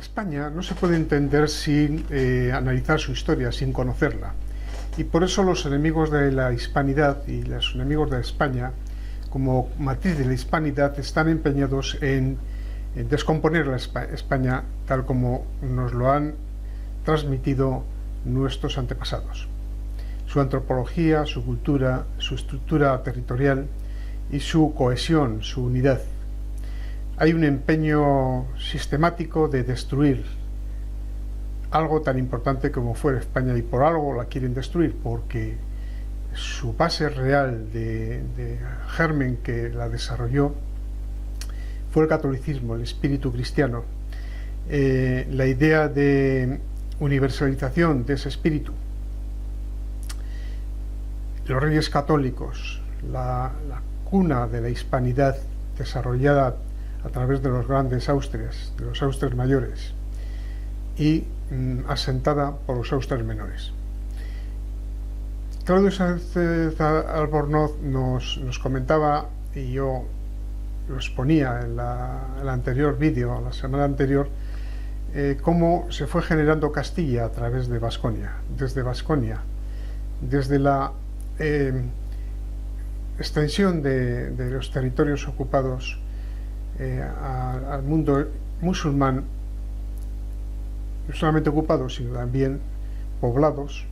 España no se puede entender sin analizar su historia, sin conocerla. Y por eso los enemigos de la hispanidad y los enemigos de España, como matriz de la hispanidad, están empeñados en descomponer la España tal como nos lo han transmitido nuestros antepasados. Su antropología, su cultura, su estructura territorial y su cohesión, su unidad. Hay un empeño sistemático de destruir algo tan importante como fue España, y por algo la quieren destruir, porque su base real de germen que la desarrolló fue el catolicismo, el espíritu cristiano, la idea de universalización de ese espíritu. Los reyes católicos, la cuna de la hispanidad desarrollada a través de los grandes Austrias, de los Austrias mayores, y asentada por los Austrias menores. Claudio Sánchez Albornoz nos comentaba, y yo lo exponía en el anterior vídeo, la semana anterior, cómo se fue generando Castilla a través de Vasconia, desde la extensión de los territorios ocupados al mundo musulmán, no solamente ocupados, sino también poblados,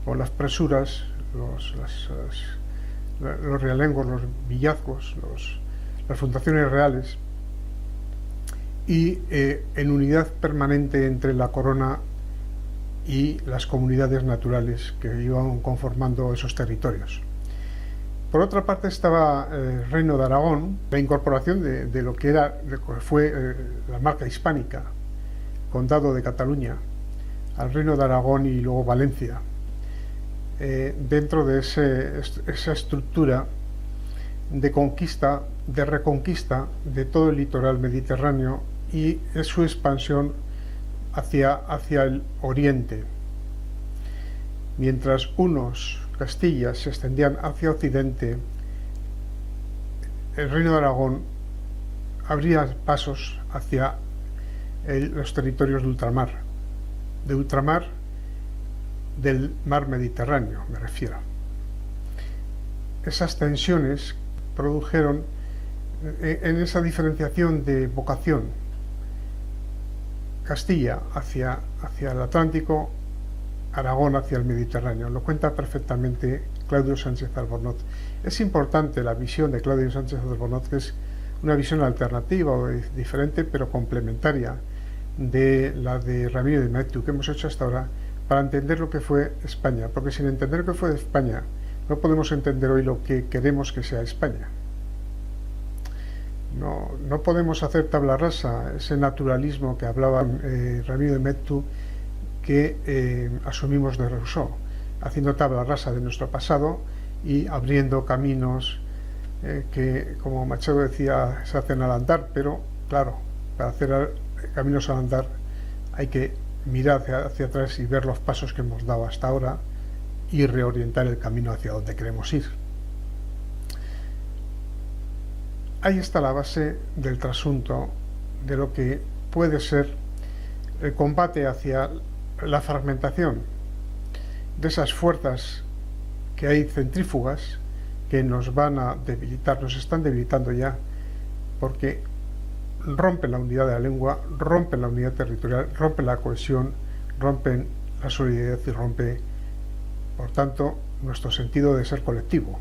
con las presuras, los realengos, los villazgos, las fundaciones reales, y en unidad permanente entre la corona y las comunidades naturales que iban conformando esos territorios. Por otra parte estaba el Reino de Aragón, la incorporación de lo que fue la marca hispánica, Condado de Cataluña, al Reino de Aragón y luego Valencia, dentro de esa estructura de conquista, de reconquista de todo el litoral mediterráneo y su expansión hacia el oriente. Mientras Castilla se extendían hacia occidente, el Reino de Aragón abría pasos hacia los territorios de ultramar, del mar Mediterráneo, me refiero. Esas tensiones produjeron en esa diferenciación de vocación, Castilla hacia el Atlántico, Aragón hacia el Mediterráneo. Lo cuenta perfectamente Claudio Sánchez Albornoz. Es importante la visión de Claudio Sánchez Albornoz, que es una visión alternativa o diferente, pero complementaria de la de Ramiro de Maeztu que hemos hecho hasta ahora, para entender lo que fue España, porque sin entender lo que fue España no podemos entender hoy lo que queremos que sea España. No podemos hacer tabla rasa, ese naturalismo que hablaba Ramiro de Maeztu, que asumimos de Rousseau, haciendo tabla rasa de nuestro pasado y abriendo caminos que, como Machado decía, se hacen al andar, pero claro, para hacer caminos al andar hay que mirar hacia atrás y ver los pasos que hemos dado hasta ahora y reorientar el camino hacia donde queremos ir. Ahí está la base del trasunto de lo que puede ser el combate hacia la fragmentación de esas fuerzas que hay centrífugas que nos van a debilitar, nos están debilitando ya, porque rompen la unidad de la lengua, rompen la unidad territorial, rompen la cohesión, rompen la solidaridad y rompe, por tanto, nuestro sentido de ser colectivo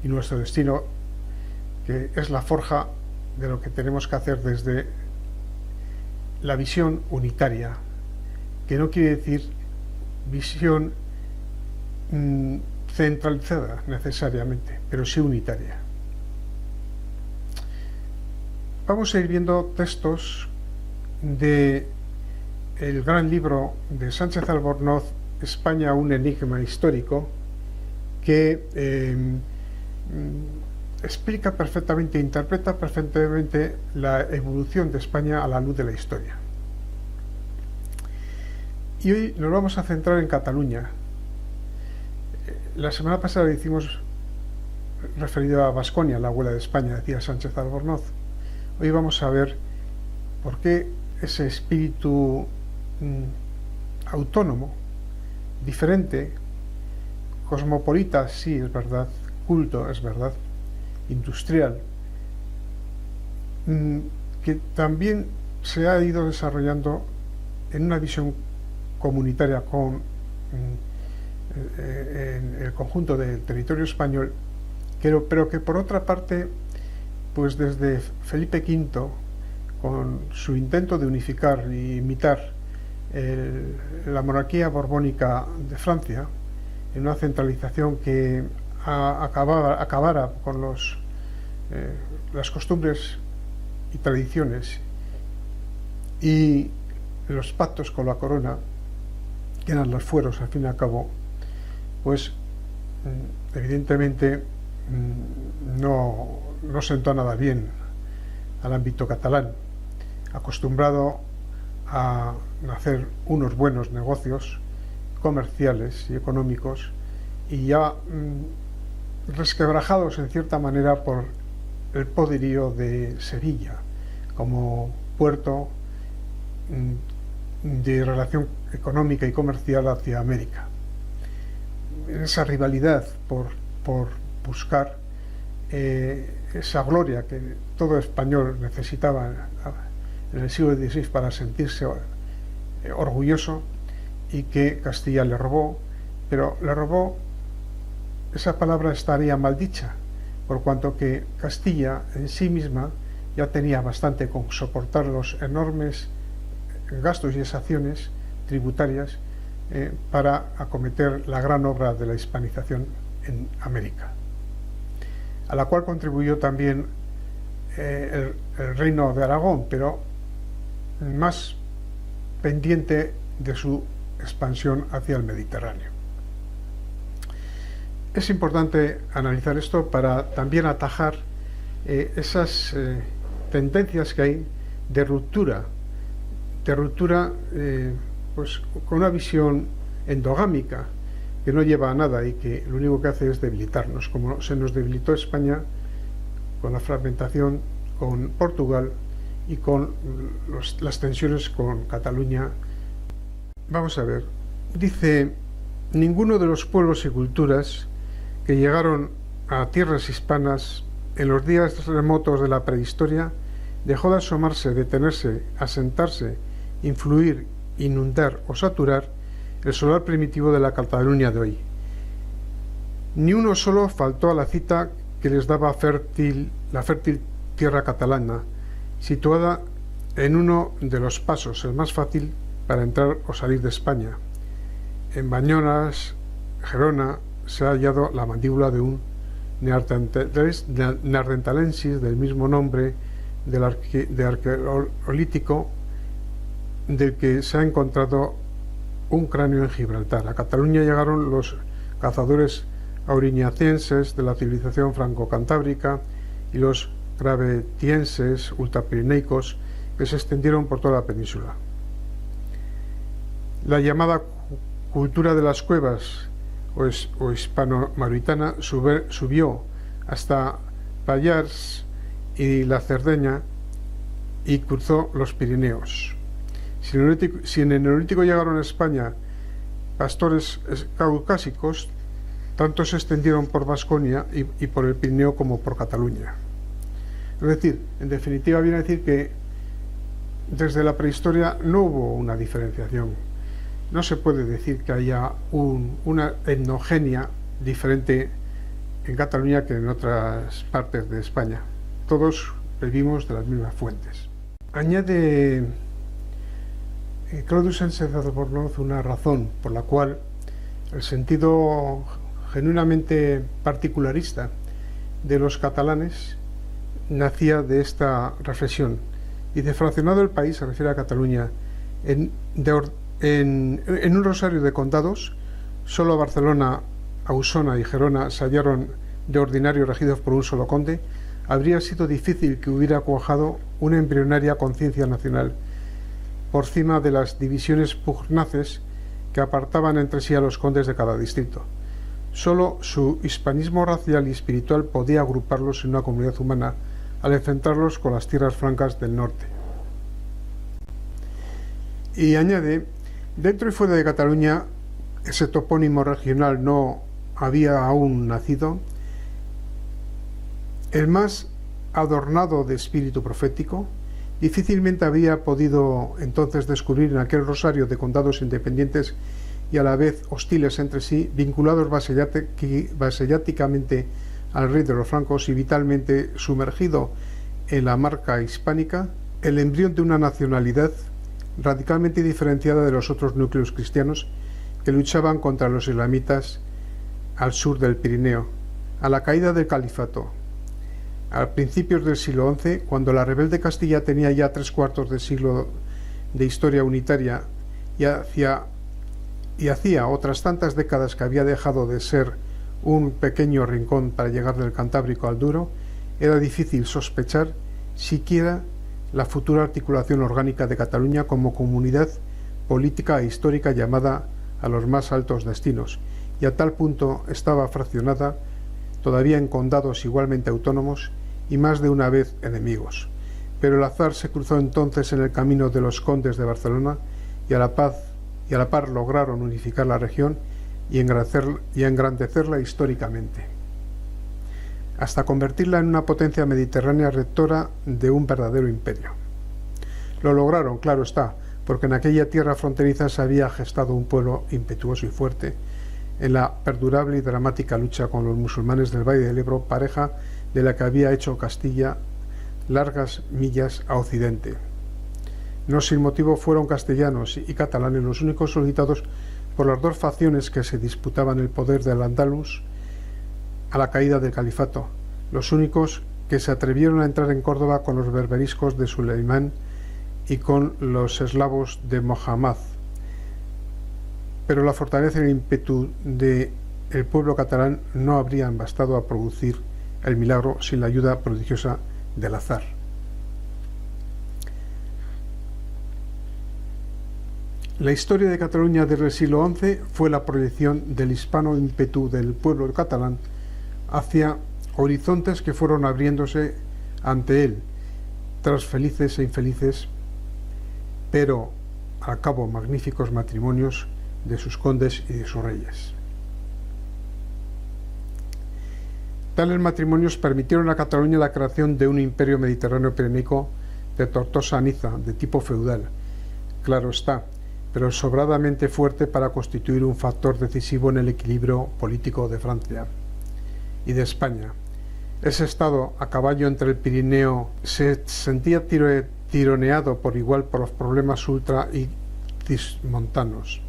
y nuestro destino, que es la forja de lo que tenemos que hacer desde la visión unitaria, que no quiere decir visión centralizada necesariamente, pero sí unitaria. Vamos a ir viendo textos de el gran libro de Sánchez Albornoz, España, un enigma histórico, que explica perfectamente, interpreta perfectamente la evolución de España a la luz de la historia. Y hoy nos vamos a centrar en Cataluña. La semana pasada hicimos referido a Vasconia, la abuela de España, decía Sánchez Albornoz. Hoy vamos a ver por qué ese espíritu autónomo, diferente, cosmopolita, sí, es verdad, culto, es verdad, industrial, que también se ha ido desarrollando en una visión comunitaria en el conjunto del territorio español, pero que por otra parte, pues desde Felipe V, con su intento de unificar e imitar la monarquía borbónica de Francia, en una centralización que acabara con las costumbres y tradiciones y los pactos con la corona, que eran los fueros al fin y al cabo, pues evidentemente no sentó nada bien al ámbito catalán, acostumbrado a hacer unos buenos negocios comerciales y económicos, y ya resquebrajados en cierta manera por el poderío de Sevilla como puerto de relación económica y comercial hacia América. Esa rivalidad por buscar esa gloria que todo español necesitaba en el siglo XVI para sentirse orgulloso, y que Castilla le robó, pero le robó, esa palabra estaría mal dicha, por cuanto que Castilla en sí misma ya tenía bastante con soportar los enormes gastos y exacciones tributarias para acometer la gran obra de la hispanización en América, a la cual contribuyó también el reino de Aragón, pero más pendiente de su expansión hacia el Mediterráneo. Es importante analizar esto para también atajar esas tendencias que hay de ruptura, pues con una visión endogámica que no lleva a nada y que lo único que hace es debilitarnos, como se nos debilitó España con la fragmentación con Portugal y con las tensiones con Cataluña. Vamos a ver, dice: ninguno de los pueblos y culturas que llegaron a tierras hispanas en los días remotos de la prehistoria dejó de asomarse, detenerse, asentarse, influir, inundar o saturar el solar primitivo de la Cataluña de hoy. Ni uno solo faltó a la cita que les daba la fértil tierra catalana, situada en uno de los pasos, el más fácil para entrar o salir de España. En Bañolas, Gerona, se ha hallado la mandíbula de un neandertalensis del mismo nombre de arqueolítico del que se ha encontrado un cráneo en Gibraltar. A Cataluña llegaron los cazadores auriñacenses de la civilización franco-cantábrica y los gravetienses ultrapirineicos, que se extendieron por toda la península. La llamada cultura de las cuevas o hispano-mauritana subió hasta Pallars y la Cerdeña y cruzó los Pirineos. Si en el Neolítico llegaron a España pastores caucásicos, tanto se extendieron por Vasconia y por el Pirineo como por Cataluña. Es decir, en definitiva viene a decir que desde la prehistoria no hubo una diferenciación. No se puede decir que haya una etnogenia diferente en Cataluña que en otras partes de España. Todos bebimos de las mismas fuentes. Añade Claudius Sánchez Albornoz una razón por la cual el sentido genuinamente particularista de los catalanes nacía de esta reflexión. Dice: fraccionado el país, se refiere a Cataluña, en un rosario de condados, solo Barcelona, Ausona y Gerona se hallaron de ordinario regidos por un solo conde, habría sido difícil que hubiera cuajado una embrionaria conciencia nacional por cima de las divisiones pugnaces que apartaban entre sí a los condes de cada distrito. Solo su hispanismo racial y espiritual podía agruparlos en una comunidad humana al enfrentarlos con las tierras francas del norte. Y añade, dentro y fuera de Cataluña, ese topónimo regional no había aún nacido. El más adornado de espíritu profético difícilmente había podido entonces descubrir en aquel rosario de condados independientes y a la vez hostiles entre sí, vinculados vasalláticamente al rey de los francos y vitalmente sumergido en la marca hispánica, el embrión de una nacionalidad radicalmente diferenciada de los otros núcleos cristianos que luchaban contra los islamitas al sur del Pirineo. A la caída del califato, a principios del siglo XI, cuando la rebelde Castilla tenía ya 3/4 de siglo de historia unitaria y hacía otras tantas décadas que había dejado de ser un pequeño rincón para llegar del Cantábrico al Douro, era difícil sospechar siquiera la futura articulación orgánica de Cataluña como comunidad política e histórica llamada a los más altos destinos, y a tal punto estaba fraccionada todavía en condados igualmente autónomos y más de una vez enemigos. Pero el azar se cruzó entonces en el camino de los condes de Barcelona y a la par lograron unificar la región y engrandecerla históricamente, hasta convertirla en una potencia mediterránea rectora de un verdadero imperio. Lo lograron, claro está, porque en aquella tierra fronteriza se había gestado un pueblo impetuoso y fuerte en la perdurable y dramática lucha con los musulmanes del Valle del Ebro, pareja de la que había hecho Castilla largas millas a occidente. No sin motivo fueron castellanos y catalanes los únicos solicitados por las dos facciones que se disputaban el poder del Andalus a la caída del califato, los únicos que se atrevieron a entrar en Córdoba con los berberiscos de Suleimán y con los eslavos de Mohammad. Pero la fortaleza y el ímpetu del pueblo catalán no habrían bastado a producir el milagro sin la ayuda prodigiosa del azar. La historia de Cataluña desde el siglo XI fue la proyección del hispano ímpetu del pueblo catalán hacia horizontes que fueron abriéndose ante él, tras felices e infelices, pero al cabo magníficos matrimonios de sus condes y de sus reyes. Tales matrimonios permitieron a Cataluña la creación de un imperio mediterráneo pirenaico de Tortosa a Niza, de tipo feudal, claro está, pero sobradamente fuerte para constituir un factor decisivo en el equilibrio político de Francia y de España. Ese estado, a caballo entre el Pirineo, se sentía tironeado por igual por los problemas ultra y cismontanos.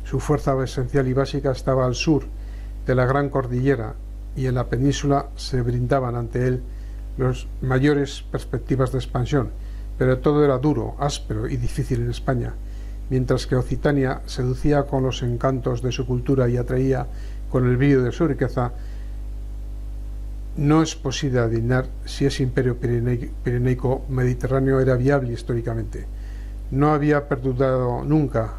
Su fuerza esencial y básica estaba al sur de la Gran Cordillera, y en la península se brindaban ante él las mayores perspectivas de expansión, pero todo era duro, áspero y difícil en España, mientras que Occitania seducía con los encantos de su cultura y atraía con el brillo de su riqueza. No es posible adivinar si ese imperio pirenaico mediterráneo era viable históricamente. No había perdurado nunca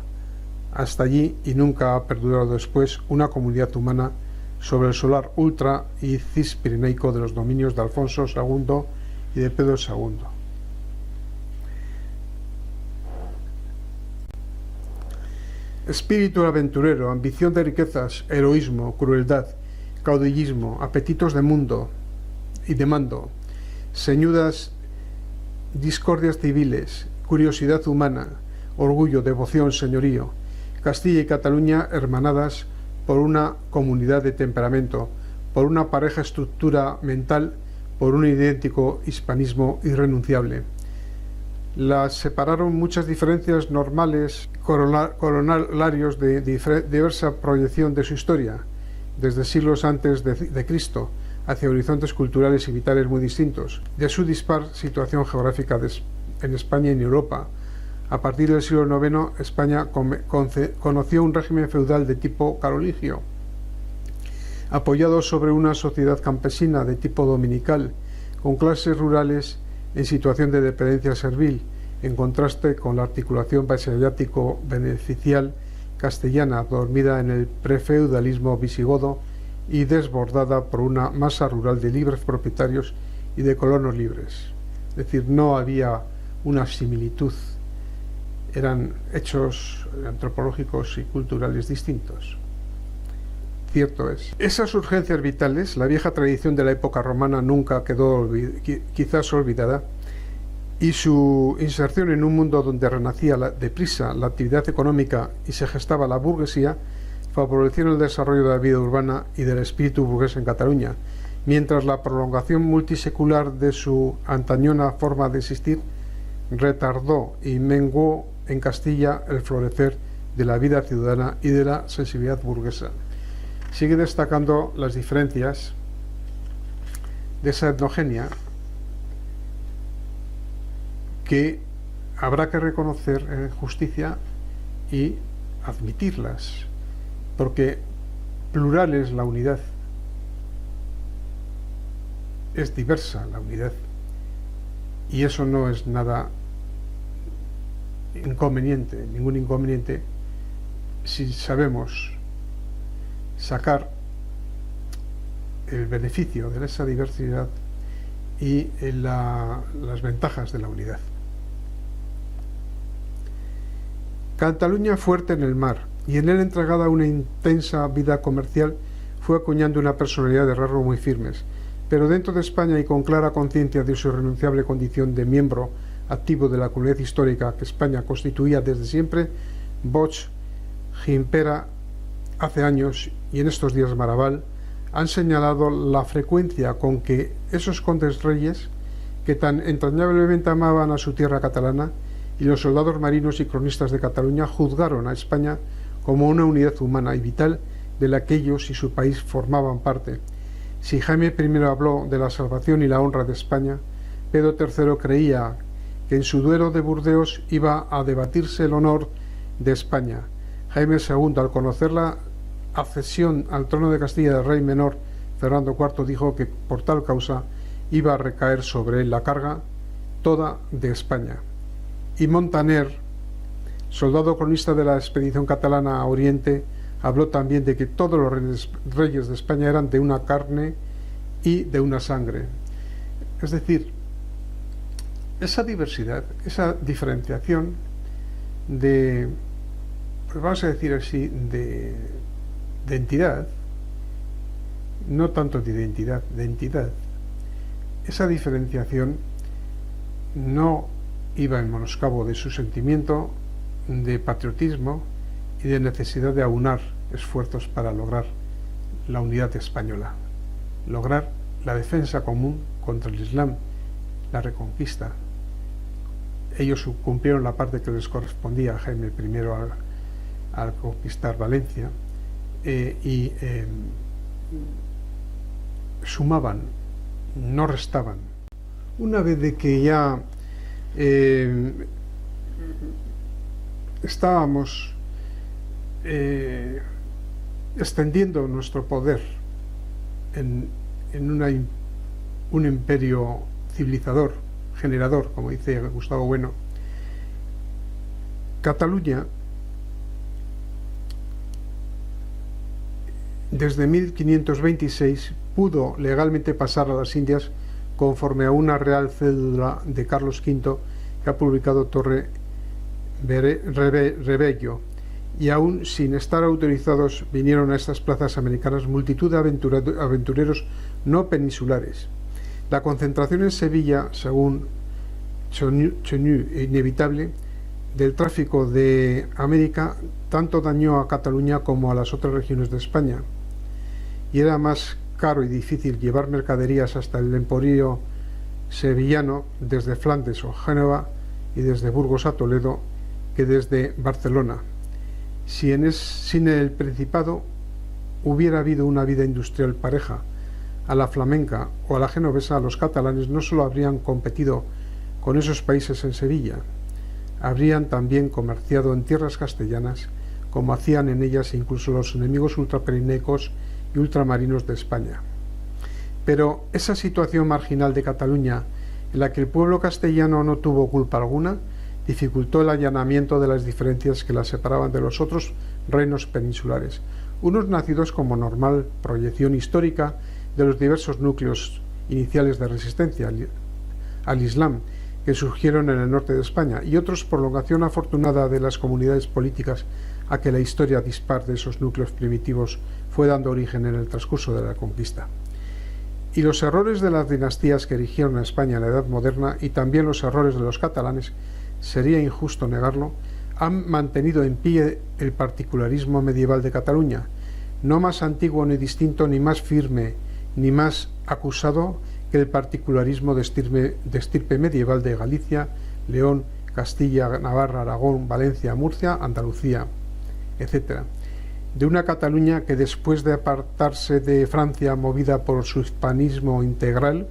hasta allí y nunca ha perdurado después una comunidad humana sobre el solar ultra y cispirenaico de los dominios de Alfonso II y de Pedro II. Espíritu aventurero, ambición de riquezas, heroísmo, crueldad, caudillismo, apetitos de mundo y de mando, ceñudas discordias civiles, curiosidad humana, orgullo, devoción, señorío, Castilla y Cataluña hermanadas por una comunidad de temperamento, por una pareja estructura mental, por un idéntico hispanismo irrenunciable. Las separaron muchas diferencias normales, coronarios de diversa proyección de su historia, desde siglos antes de Cristo, hacia horizontes culturales y vitales muy distintos, de su dispar situación geográfica en España y en Europa. A partir del siglo IX, España conoció un régimen feudal de tipo carolingio, apoyado sobre una sociedad campesina de tipo dominical, con clases rurales en situación de dependencia servil, en contraste con la articulación vasallático-beneficial castellana, dormida en el prefeudalismo visigodo y desbordada por una masa rural de libres propietarios y de colonos libres. Es decir, no había una similitud eran hechos antropológicos y culturales distintos. Cierto es. Esas urgencias vitales, la vieja tradición de la época romana nunca quedó quizás olvidada, y su inserción en un mundo donde renacía deprisa la actividad económica y se gestaba la burguesía, favorecieron el desarrollo de la vida urbana y del espíritu burgués en Cataluña, mientras la prolongación multisecular de su antañona forma de existir retardó y menguó en Castilla el florecer de la vida ciudadana y de la sensibilidad burguesa. Sigue destacando las diferencias de esa etnogenia que habrá que reconocer en justicia y admitirlas, porque plural es la unidad, es diversa la unidad, y eso no es nada inconveniente, ningún inconveniente, si sabemos sacar el beneficio de esa diversidad y las ventajas de la unidad. Cataluña fuerte en el mar y en él entregada a una intensa vida comercial, fue acuñando una personalidad de rasgos muy firmes, pero dentro de España y con clara conciencia de su irrenunciable condición de miembro activo de la comunidad histórica que España constituía desde siempre, Bosch, Gimpera hace años y en estos días Maraval han señalado la frecuencia con que esos condes reyes, que tan entrañablemente amaban a su tierra catalana, y los soldados marinos y cronistas de Cataluña juzgaron a España como una unidad humana y vital de la que ellos y su país formaban parte. Si Jaime I habló de la salvación y la honra de España, Pedro III creía que en su duelo de Burdeos iba a debatirse el honor de España. Jaime II, al conocer la accesión al trono de Castilla del rey menor Fernando IV, dijo que por tal causa iba a recaer sobre él la carga toda de España. Y Montaner, soldado cronista de la expedición catalana a Oriente, habló también de que todos los reyes de España eran de una carne y de una sangre. Es decir, esa diversidad, esa diferenciación de, pues vamos a decir así, de entidad, no tanto de identidad, de entidad, esa diferenciación no iba en menoscabo de su sentimiento de patriotismo y de necesidad de aunar esfuerzos para lograr la unidad española, lograr la defensa común contra el Islam, la reconquista. Ellos cumplieron la parte que les correspondía a Jaime I al conquistar Valencia, sumaban, no restaban. Una vez de que ya estábamos extendiendo nuestro poder en un imperio civilizador, generador, como dice Gustavo Bueno, Cataluña desde 1526 pudo legalmente pasar a las Indias conforme a una real cédula de Carlos V que ha publicado Torre Rebello, y aún sin estar autorizados vinieron a estas plazas americanas multitud de aventureros no peninsulares. La concentración en Sevilla, según Chenu, inevitable, del tráfico de América tanto dañó a Cataluña como a las otras regiones de España, y era más caro y difícil llevar mercaderías hasta el emporio sevillano desde Flandes o Génova y desde Burgos a Toledo que desde Barcelona. Sin el Principado hubiera habido una vida industrial pareja a la flamenca o a la genovesa, los catalanes no solo habrían competido con esos países en Sevilla, habrían también comerciado en tierras castellanas, como hacían en ellas incluso los enemigos ultrapirenecos y ultramarinos de España. Pero esa situación marginal de Cataluña, en la que el pueblo castellano no tuvo culpa alguna, dificultó el allanamiento de las diferencias que la separaban de los otros reinos peninsulares, unos nacidos como normal proyección histórica de los diversos núcleos iniciales de resistencia al Islam, que surgieron en el norte de España, y otros prolongación afortunada de las comunidades políticas a que la historia dispar de esos núcleos primitivos fue dando origen en el transcurso de la conquista. Y los errores de las dinastías que erigieron a España en la Edad Moderna, y también los errores de los catalanes, sería injusto negarlo, han mantenido en pie el particularismo medieval de Cataluña, no más antiguo ni distinto, ni más firme, ni más acusado que el particularismo de estirpe medieval de Galicia, León, Castilla, Navarra, Aragón, Valencia, Murcia, Andalucía, etc. De una Cataluña que, después de apartarse de Francia movida por su hispanismo integral,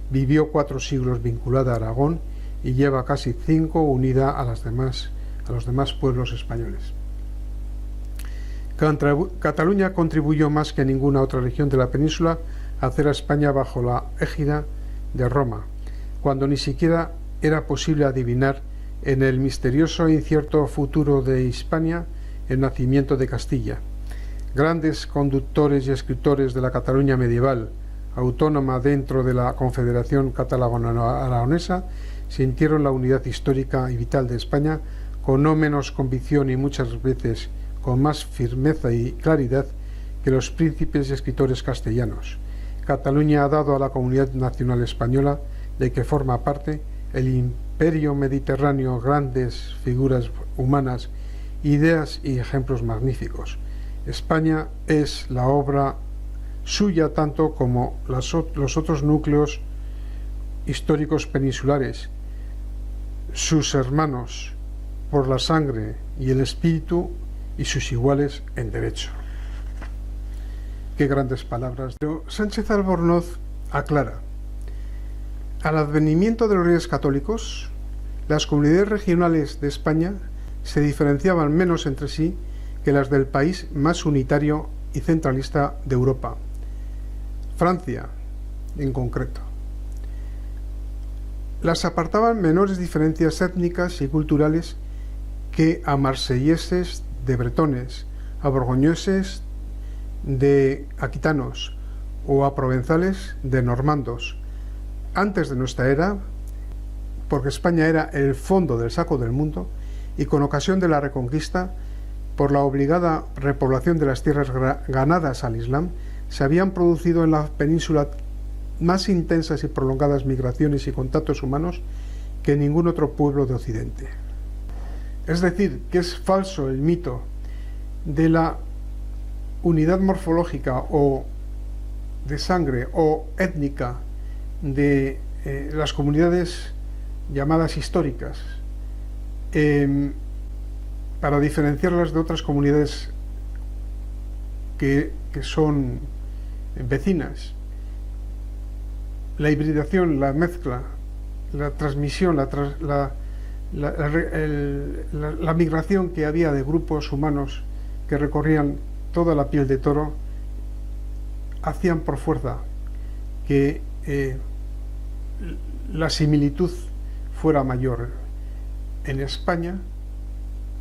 vivió 4 siglos vinculada a Aragón y lleva casi 5 unida a los demás pueblos españoles. Cataluña contribuyó más que ninguna otra región de la península a hacer a España bajo la égida de Roma, cuando ni siquiera era posible adivinar en el misterioso e incierto futuro de Hispania el nacimiento de Castilla. Grandes conductores y escritores de la Cataluña medieval, autónoma dentro de la Confederación Catalano-Aragonesa, sintieron la unidad histórica y vital de España con no menos convicción y muchas veces con más firmeza y claridad que los príncipes y escritores castellanos. Cataluña ha dado a la comunidad nacional española, de que forma parte, el imperio mediterráneo, grandes figuras humanas, ideas y ejemplos magníficos. España es la obra suya tanto como los otros núcleos históricos peninsulares, sus hermanos por la sangre y el espíritu y sus iguales en derecho. Qué grandes palabras. Pero Sánchez Albornoz aclara: al advenimiento de los Reyes Católicos, las comunidades regionales de España se diferenciaban menos entre sí que las del país más unitario y centralista de Europa, Francia en concreto. Las apartaban menores diferencias étnicas y culturales que a marselleses de bretones, a borgoñeses de aquitanos o a provenzales de normandos. Antes de nuestra era, porque España era el fondo del saco del mundo, y con ocasión de la Reconquista, por la obligada repoblación de las tierras ganadas al Islam, se habían producido en la península más intensas y prolongadas migraciones y contactos humanos que en ningún otro pueblo de Occidente. Es decir, que es falso el mito de la unidad morfológica o de sangre o étnica de las comunidades llamadas históricas, para diferenciarlas de otras comunidades que son vecinas. La hibridación, la mezcla, la transmisión, la migración que había de grupos humanos que recorrían toda la piel de toro, hacían por fuerza que la similitud fuera mayor en España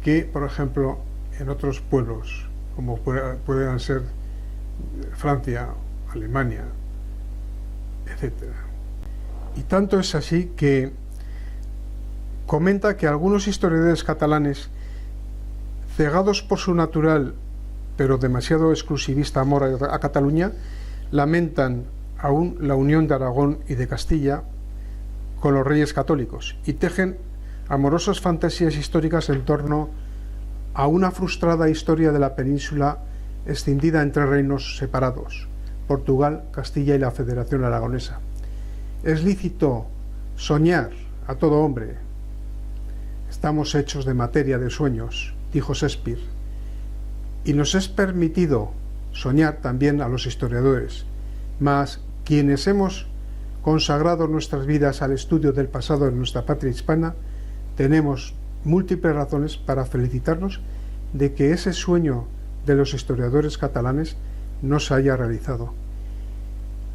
que, por ejemplo, en otros pueblos, como puedan ser Francia, Alemania, etc. Y tanto es así que comenta que algunos historiadores catalanes, cegados por su natural pero demasiado exclusivista amor a Cataluña, lamentan aún la unión de Aragón y de Castilla con los reyes católicos y tejen amorosas fantasías históricas en torno a una frustrada historia de la península escindida en 3 reinos separados: Portugal, Castilla y la Federación Aragonesa. Es lícito soñar a todo hombre. Estamos hechos de materia de sueños, dijo Shakespeare, y nos es permitido soñar también a los historiadores, mas quienes hemos consagrado nuestras vidas al estudio del pasado de nuestra patria hispana, tenemos múltiples razones para felicitarnos de que ese sueño de los historiadores catalanes no se haya realizado.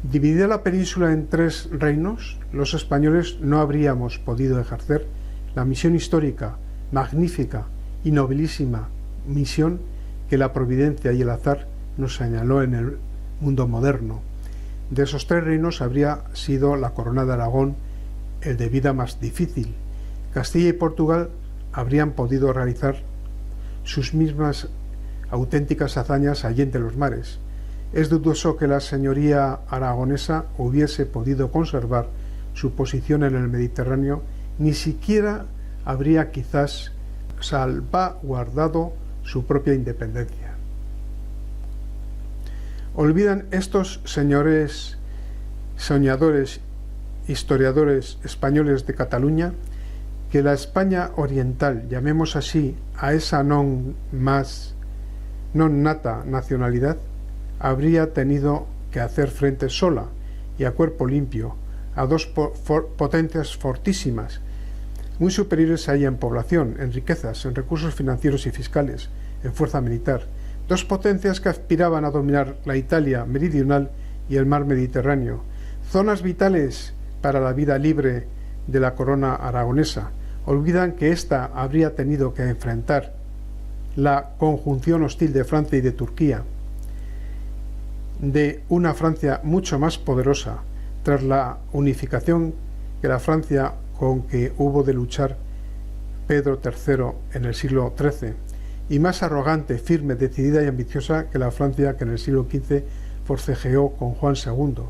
Dividida la península en 3 reinos, los españoles no habríamos podido ejercer la misión histórica, magnífica y nobilísima misión que la providencia y el azar nos señaló en el mundo moderno. De esos 3 reinos habría sido la corona de Aragón el de vida más difícil. Castilla y Portugal habrían podido realizar sus mismas auténticas hazañas allende los mares. Es dudoso que la señoría aragonesa hubiese podido conservar su posición en el Mediterráneo, ni siquiera habría quizás salvaguardado su propia independencia. Olvidan estos señores soñadores, historiadores españoles de Cataluña, que la España oriental, llamemos así a esa non nata nacionalidad, habría tenido que hacer frente sola y a cuerpo limpio a dos potencias fortísimas, muy superiores a ella en población, en riquezas, en recursos financieros y fiscales, en fuerza militar, dos potencias que aspiraban a dominar la Italia meridional y el mar Mediterráneo, zonas vitales para la vida libre de la corona aragonesa. Olvidan que ésta habría tenido que enfrentar la conjunción hostil de Francia y de Turquía, de una Francia mucho más poderosa tras la unificación que la Francia con que hubo de luchar Pedro III en el siglo XIII, y más arrogante, firme, decidida y ambiciosa que la Francia que en el siglo XV forcejeó con Juan II,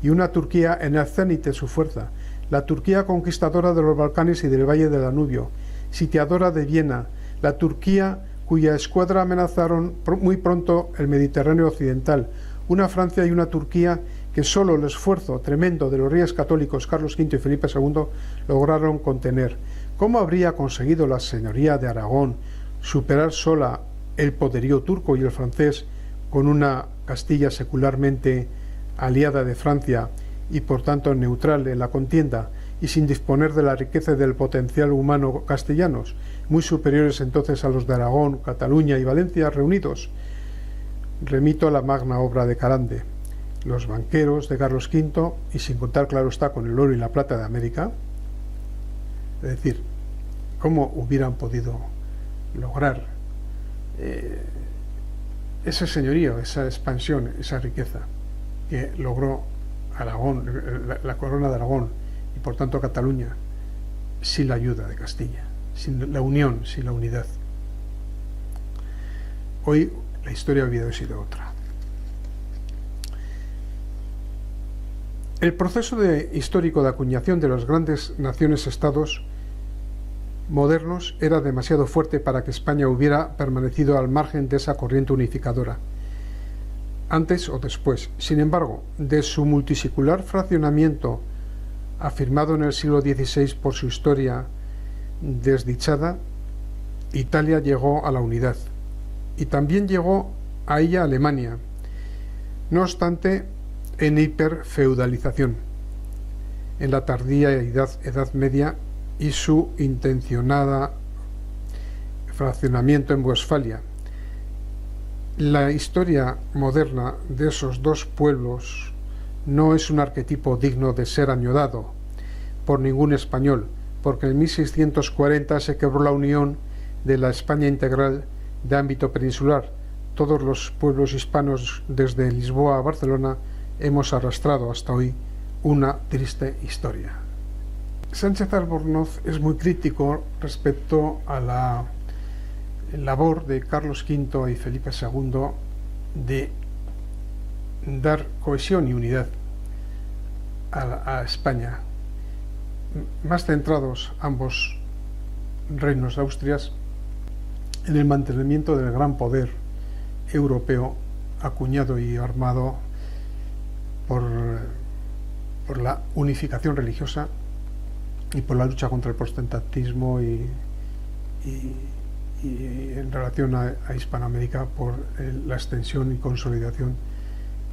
y una Turquía en el cénit de su fuerza, la Turquía conquistadora de los Balcanes y del Valle del Danubio, sitiadora de Viena, la Turquía cuya escuadra amenazaron muy pronto el Mediterráneo occidental, una Francia y una Turquía que solo el esfuerzo tremendo de los reyes católicos Carlos V y Felipe II lograron contener. ¿Cómo habría conseguido la señoría de Aragón superar sola el poderío turco y el francés con una Castilla secularmente aliada de Francia y por tanto neutral en la contienda y sin disponer de la riqueza y del potencial humano castellanos, muy superiores entonces a los de Aragón, Cataluña y Valencia reunidos? Remito a la magna obra de Carande, Los banqueros de Carlos V, y sin contar, claro está, con el oro y la plata de América. Es decir, ¿cómo hubieran podido lograr ese señorío, esa expansión, esa riqueza que logró Aragón, la corona de Aragón y por tanto Cataluña, sin la ayuda de Castilla, sin la unión, sin la unidad? Hoy la historia hubiera sido otra. El proceso histórico de acuñación de las grandes naciones-estados modernos era demasiado fuerte para que España hubiera permanecido al margen de esa corriente unificadora, antes o después. Sin embargo, de su multisecular fraccionamiento, afirmado en el siglo XVI por su historia desdichada, Italia llegó a la unidad, y también llegó a ella Alemania, no obstante en hiperfeudalización, en la tardía Edad Media y su intencionada fraccionamiento en Westfalia. La historia moderna de esos dos pueblos no es un arquetipo digno de ser añorado por ningún español, porque en 1640 se quebró la unión de la España integral de ámbito peninsular. Todos los pueblos hispanos, desde Lisboa a Barcelona, hemos arrastrado hasta hoy una triste historia. Sánchez Albornoz es muy crítico respecto a la labor de Carlos V y Felipe II de dar cohesión y unidad a España, más centrados ambos reinos de Austrias en el mantenimiento del gran poder europeo acuñado y armado por la unificación religiosa y por la lucha contra el protestantismo y en relación a Hispanoamérica por la extensión y consolidación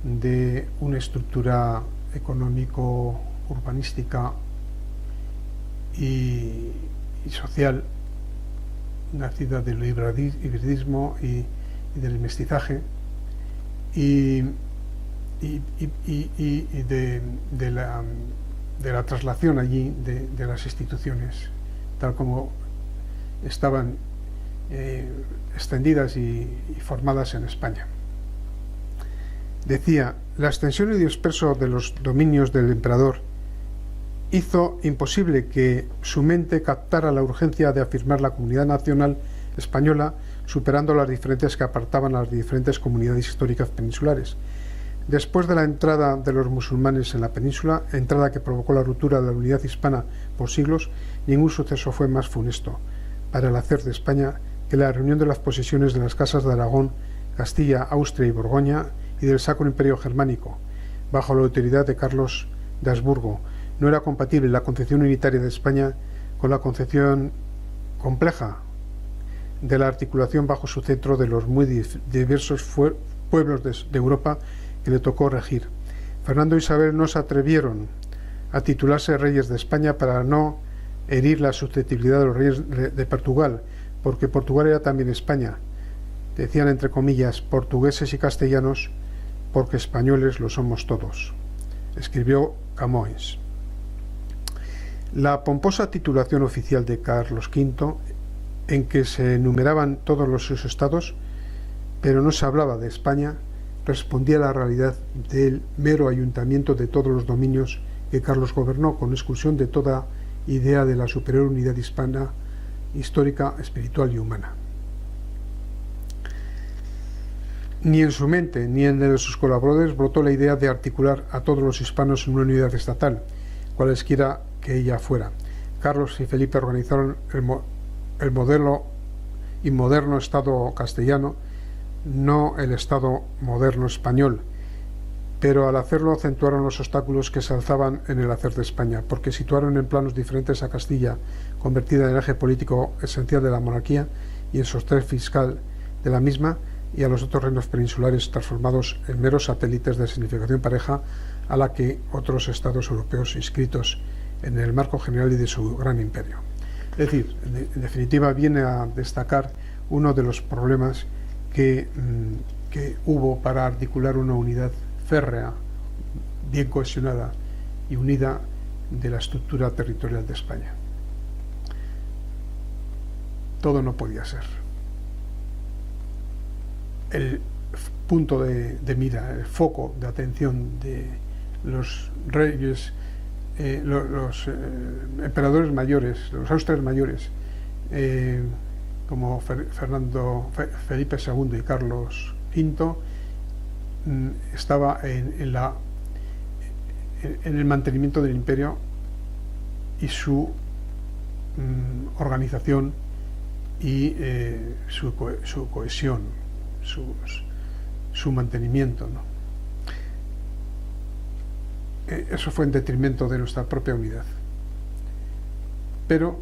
de una estructura económico-urbanística y social nacida del hibridismo y del mestizaje y de la traslación allí de las instituciones tal como estaban extendidas y formadas en España. Decía: la extensión y disperso de los dominios del emperador hizo imposible que su mente captara la urgencia de afirmar la comunidad nacional española, superando las diferencias que apartaban a las diferentes comunidades históricas peninsulares. Después de la entrada de los musulmanes en la península, entrada que provocó la ruptura de la unidad hispana por siglos, ningún suceso fue más funesto para el hacer de España que la reunión de las posesiones de las casas de Aragón, Castilla, Austria y Borgoña y del Sacro Imperio Germánico, bajo la autoridad de Carlos de Habsburgo. No era compatible la concepción unitaria de España con la concepción compleja de la articulación bajo su centro de los muy diversos pueblos de Europa que le tocó regir. Fernando e Isabel no se atrevieron a titularse reyes de España para no herir la susceptibilidad de los reyes de Portugal, porque Portugal era también España. Decían entre comillas, portugueses y castellanos, porque españoles lo somos todos, escribió Camões. La pomposa titulación oficial de Carlos V, en que se enumeraban todos los sus estados, pero no se hablaba de España, respondía a la realidad del mero ayuntamiento de todos los dominios que Carlos gobernó, con exclusión de toda idea de la superior unidad hispana, histórica, espiritual y humana. Ni en su mente ni en el de sus colaboradores brotó la idea de articular a todos los hispanos en una unidad estatal, cualesquiera que ella fuera. Carlos y Felipe organizaron el modelo y moderno Estado castellano, no el Estado moderno español, pero al hacerlo acentuaron los obstáculos que se alzaban en el hacer de España, porque situaron en planos diferentes a Castilla, convertida en el eje político esencial de la monarquía y en sostén fiscal de la misma, y a los otros reinos peninsulares transformados en meros satélites de significación pareja a la que otros estados europeos inscritos en el marco general y de su gran imperio. Es decir, en definitiva, viene a destacar uno de los problemas que hubo para articular una unidad férrea, bien cohesionada y unida de la estructura territorial de España. Todo no podía ser. El punto de mira, el foco de atención de los reyes, los emperadores mayores, los austrias mayores, como Felipe II y Carlos V, estaba en el mantenimiento del imperio y su organización y su cohesión, su mantenimiento, ¿no? Eso fue en detrimento de nuestra propia unidad, pero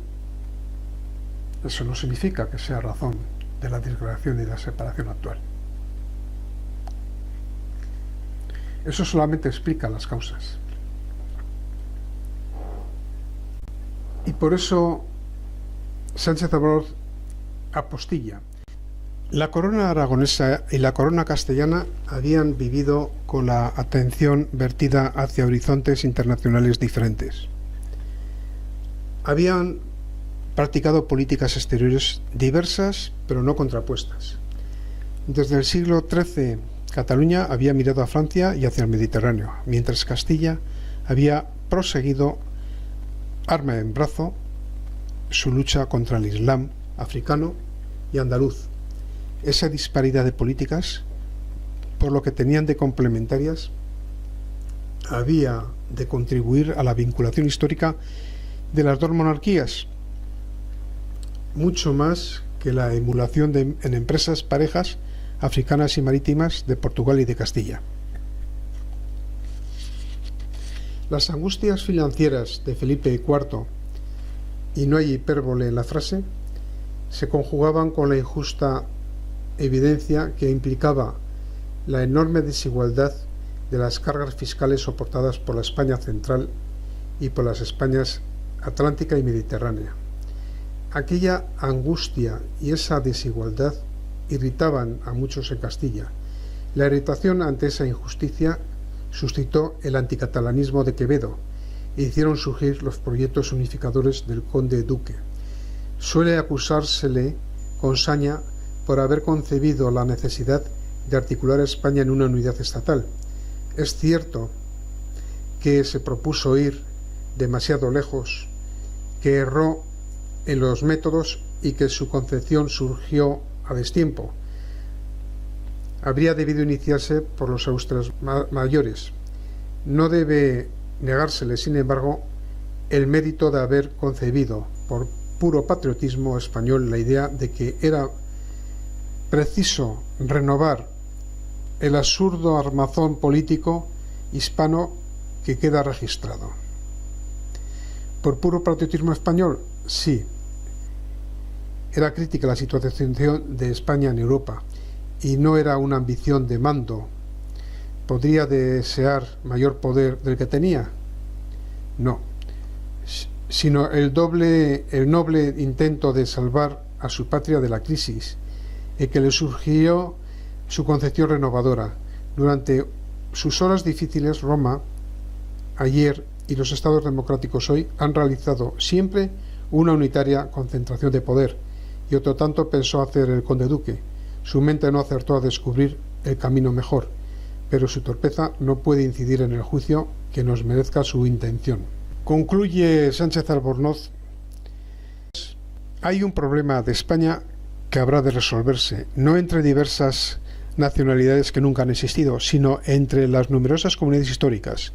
eso no significa que sea razón de la disgregación y la separación actual. Eso solamente explica las causas. Y por eso Sánchez Abror apostilla. La corona aragonesa y la corona castellana habían vivido con la atención vertida hacia horizontes internacionales diferentes. Habían practicado políticas exteriores diversas, pero no contrapuestas. Desde el siglo XIII, Cataluña había mirado a Francia y hacia el Mediterráneo, mientras Castilla había proseguido, arma en brazo, su lucha contra el Islam africano y andaluz. Esa disparidad de políticas, por lo que tenían de complementarias, había de contribuir a la vinculación histórica de las dos monarquías, mucho más que la emulación en empresas parejas africanas y marítimas de Portugal y de Castilla. Las angustias financieras de Felipe IV, y no hay hipérbole en la frase, se conjugaban con la injusta evidencia que implicaba la enorme desigualdad de las cargas fiscales soportadas por la España central y por las Españas atlántica y mediterránea. Aquella angustia y esa desigualdad irritaban a muchos en Castilla. La irritación ante esa injusticia suscitó el anticatalanismo de Quevedo e hicieron surgir los proyectos unificadores del conde duque. Suele acusársele con saña por haber concebido la necesidad de articular a España en una unidad estatal. Es cierto que se propuso ir demasiado lejos, que erró en los métodos y que su concepción surgió a destiempo. Habría debido iniciarse por los Austrias mayores. No debe negársele, sin embargo, el mérito de haber concebido, por puro patriotismo español, la idea de que era preciso renovar el absurdo armazón político hispano que queda registrado. ¿Por puro patriotismo español? Sí. Era crítica la situación de España en Europa y no era una ambición de mando. ¿Podría desear mayor poder del que tenía? No, sino el noble intento de salvar a su patria de la crisis, en que le surgió su concepción renovadora. Durante sus horas difíciles, Roma, ayer, y los estados democráticos hoy han realizado siempre una unitaria concentración de poder, y otro tanto pensó hacer el conde duque. Su mente no acertó a descubrir el camino mejor, pero su torpeza no puede incidir en el juicio que nos merezca su intención. Concluye Sánchez Albornoz: hay un problema de España que habrá de resolverse, no entre diversas nacionalidades que nunca han existido, sino entre las numerosas comunidades históricas,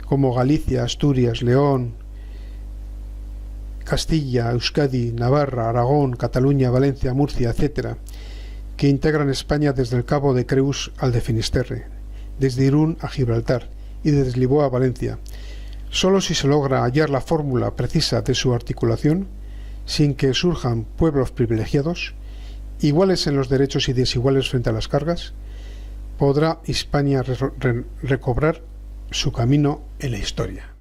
como Galicia, Asturias, León, Castilla, Euskadi, Navarra, Aragón, Cataluña, Valencia, Murcia, etc., que integran España desde el Cabo de Creus al de Finisterre, desde Irún a Gibraltar y desde Lisboa a Valencia. Solo si se logra hallar la fórmula precisa de su articulación, sin que surjan pueblos privilegiados, iguales en los derechos y desiguales frente a las cargas, podrá Hispania recobrar su camino en la historia.